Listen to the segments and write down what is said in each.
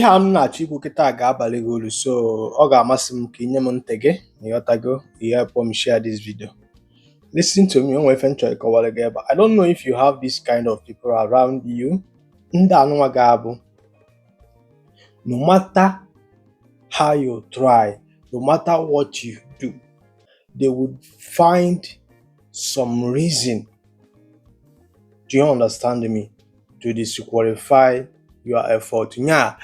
Ihe a m na-achọ ikwu kịta ga-abalị gị uru, so ọ ga-amasị m ka inye m ntị gị na ịghọtago ihe kpọọ m share this video. Listen to me, onwe ife m chọrọ ịkọwara gị ebe. I don't know if you have this kind of people around you. Ndị anụnwa ga-abụ no matter how you try, no matter what you do, they would find some reason, do you understand me, to disqualify your effort. Nya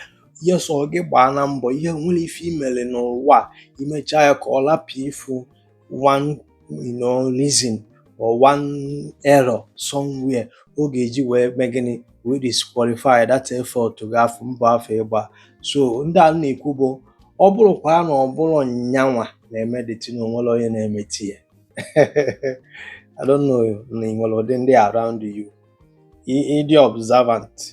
yes, ọ gị gbaa na mbọ ihe nwere ife imele n'ụwa imechaa ya ka ọ lapụ ifu one reason or one error somewhere ọ ga-eji wee mee gịnị wee disqualify that effort gị afọ mbọ afọ ịgba. So ndị a na-ekwu bụ ọ bụrụkwa na ọ bụrụ nyanwa na-eme detin onwere onye na-emeti ya. I don't know na ị nwere ụdị ndị around you. Ịdị observant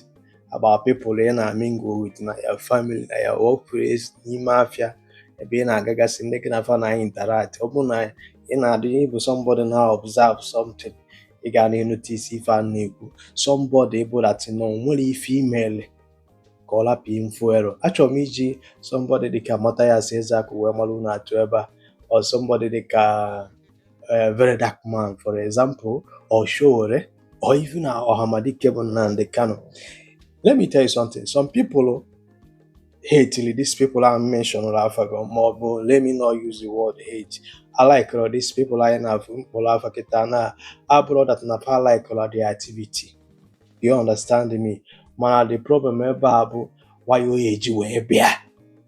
about people ị na-mingle with na your family, na your workplace, n'ime afịa ebe ị na-agagasị ndị gị na fa na interact. Ọ bụrụ na ị na-adị ịbụ somebody na observe something, ị ga na-enotice ife a na-ekwu. Somebody bụ that no nwere ife imele ka ọ lapụ info error. Achọrọ m iji somebody dịka Matthias Ezeaku wee mara unu atụ ebe a, or somebody dịka Very Dark Man for example, or Showore, or even Ohamadike bụ Nnamdi Kanu. Let me tell you something. Some people hate these people I mentioned more. Let me not use the word hate. I like these people I have I brought that I like their activity. You understand me? Man, the problem about why you age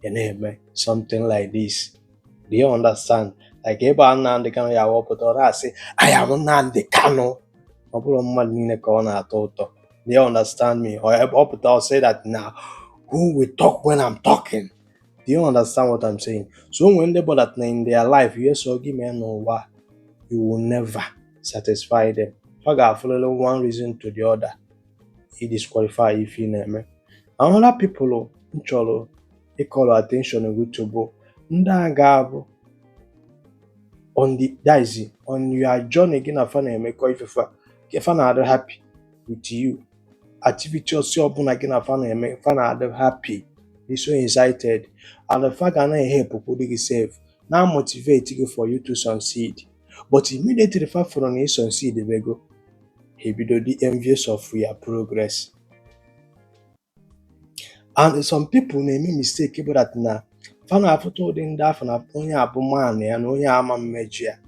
and something like this. Do you understand? Like Nnamdi Kanu ya wapụta I say I am Nnamdi Kanu. Ọ bụrụ mmadụ niile ka ọ na-atọ ụtọ. Do you understand me? Or I'll say that now. Who will talk when I'm talking? Do you understand what I'm saying? So when they bother that in their life, yes, or give me no why, you will never satisfy them. I got follow one reason to the other. He disqualify if you name it. Another people cholo, they call attention on YouTube. Ndagabu on the daisy on your journey again of fun and make if I'm happy with you. Activity or open again a fan and fan happy, be so excited, and the fact I help could save now motivating for you to succeed. But immediately the fact for you succeed, they go he be the envious of your progress. And some people make mistake about that now. Fan have told in that fan only abu man and only ama major.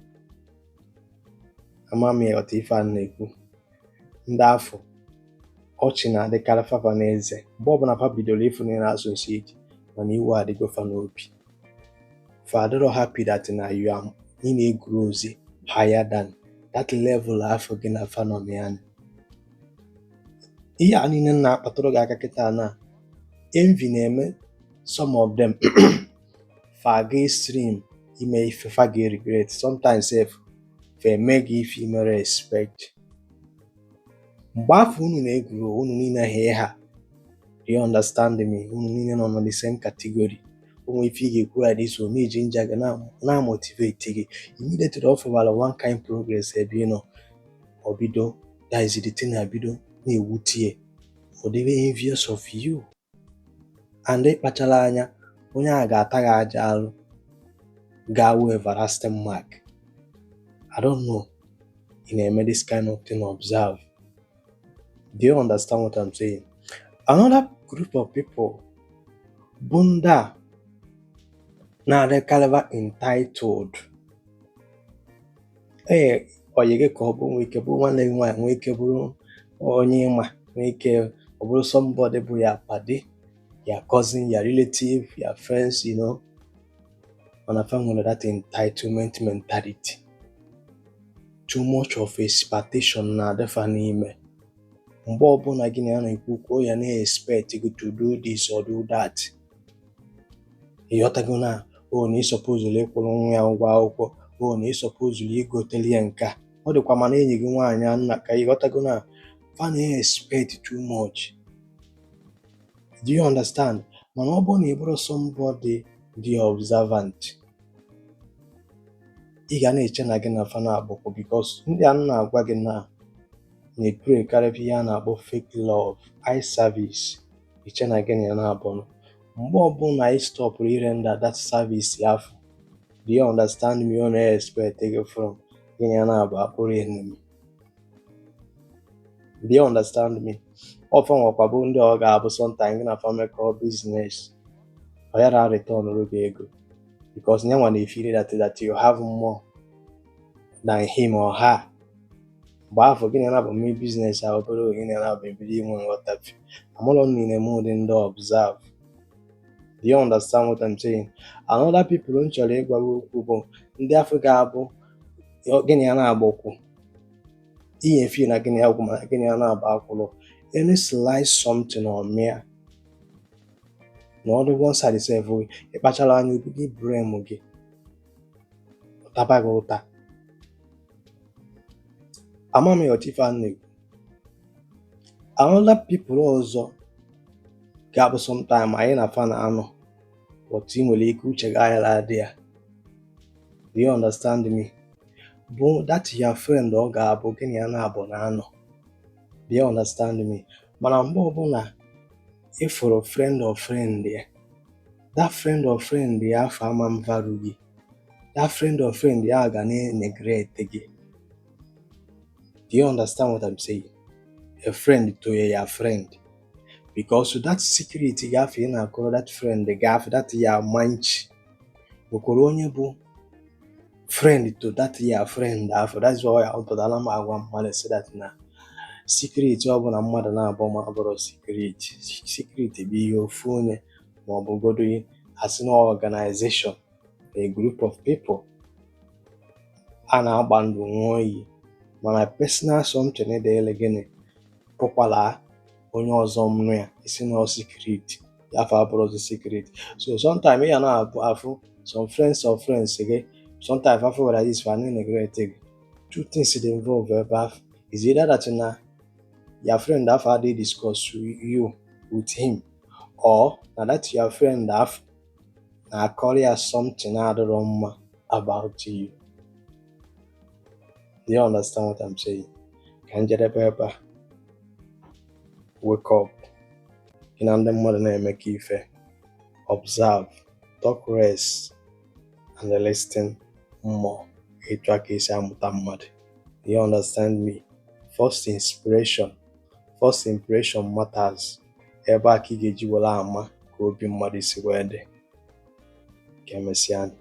Amami or Tifan Neku. Therefore ọchị na-adịkarị fafa n'eze mgbe ọbụla fa bidoro ịfụ na na-associate mana iwu adịgo fa n'obi. Fadero happy that na you are in a grows higher than that level afọ gị na fa nọ ya. Ihe a niile na-akpatụrụ gị aka kịta na envy na-eme some of them fa ga-stream ime ife fa ga-regret, sometimes fa eme gị ife ime respect. Mgbe afọ unu na-egwuru unu niile ha, do you understand me? Unu niile nọ na the same category. Onwe ife ị ga-ekwu ya this one iji nja gị na motivate gị immediately offer one kind progress ebe nọ obido that is the thing abido na-ewutie for the envious of you, and ịkpachala anya onye a ga-ata gị aja alụ ga-awe everlasting mark. I don't know ị na-eme this kind of thing observe. Do you understand what I'm saying? Another group of people, Bunda, now they're caliber entitled. Or you get called one leg one wakeable or Nima, or somebody by your party, your cousin, your relative, your friends, you know, and I found that entitlement mentality. Too much of expectation now, definitely. Mgbe ọbụla gị na na-ekwu ya na-expect you to do this or do that. Ịghọtago na na ị suppose ịkwụrụ nwa ya ụgwọ akwụkwọ, na ị suppose igoteli ya nke a. Ọ dịkwa mana enyi gị nwaanyị nna ka ịghọtago na fa na-expect too much. Do you understand? Mana ọ bụrụ na ị bụrụ somebody dị observant, ị ga na-eche na gị na fa na-abụkwa because ndị a na-agwa gị na na-pray karịa ihe a na-akpọ fake love, eye service, iche na gị na ya na-abụnụ. mgbe ọbụla ị stọpụrụ irenda that service afọ, do you understand me? Ọ na-expect gị from gịnị ya na-abụ akpụrụ enemy. Do you understand me? Ọfọ nwekwabụ ndị ọ ga-abụ sometime gị na famekọ business ọ yara return gị ego because nyanwa na-efili that you have more than him or her. Mgbe afọ gịnị na-abụ mee business a obere oge gịnị na-abụ ebido inwe nghọtafi amụlọ niile m ụdị ndị observe. Do you understand what I'm saying? Another people m chọrọ ịgwa gị okwu bụ ndị afọ ga-abụ gịnị ya na-agbakwu ihe fi na gịnị ya gwụ mana gịnị ya na-agba akwụlọ any slice something or mere na ọdụ one side self ịkpachara anya okwu gị brem gị ụtaba gị ụta. Ama m ọtifa nnegwu another people ọzọ ga-abụ sometime anyị na fa na-anọ but ị nwere ike uche gị aghara adị ya. Do you understand me? Bụ that your friend ọ ga-abụ gịnị ya na-abụ na-anọ. Do you understand me? Mana mgbe ọbụla ịfụrụ friend of friend ya, that friend of friend ya afọ ama mvaru gị, that friend of friend ya ga na-neglect gị. Do you understand what I'm saying? A friend to your friend. Because that secret gafe ị na-akọrọ that friend gafe that ya manchi bụkwara onye bụ friend to that your friend afọ. That's why I pụtara m agwa mmadụ si that na secret ọbụla mmadụ na-abụ ma bụrụ secret. Secret bụ ihe ofu onye ma ọ bụgodo as an organization, a group of people a na-agba ndụ nwụọ iyi mana personal something dịle gịnị pụkwala onye ọzọ mnụ ya isi na secret ya fa abụrụ secret. So sometimes ya na-abụ afụ some friends of friends gị sometimes afọ were this for an neglect gị. Two things dey involve ebe afọ is either that na your friend afọ adị discuss you with him or na that your friend afọ na-akọrọ ya something adịrọ mma about you. Do you understand what I'm saying? Ka njedebe ebe a. Wake up. Gị na ndị mmadụ na-eme ka ife. Observe, talk less, and listen more. Etu aka esi amụta mmadụ. Do you understand me? First impression matters. Ebe a ka ị ga-eji were ama ka obi mmadụ si wee dị. Ka emesịa.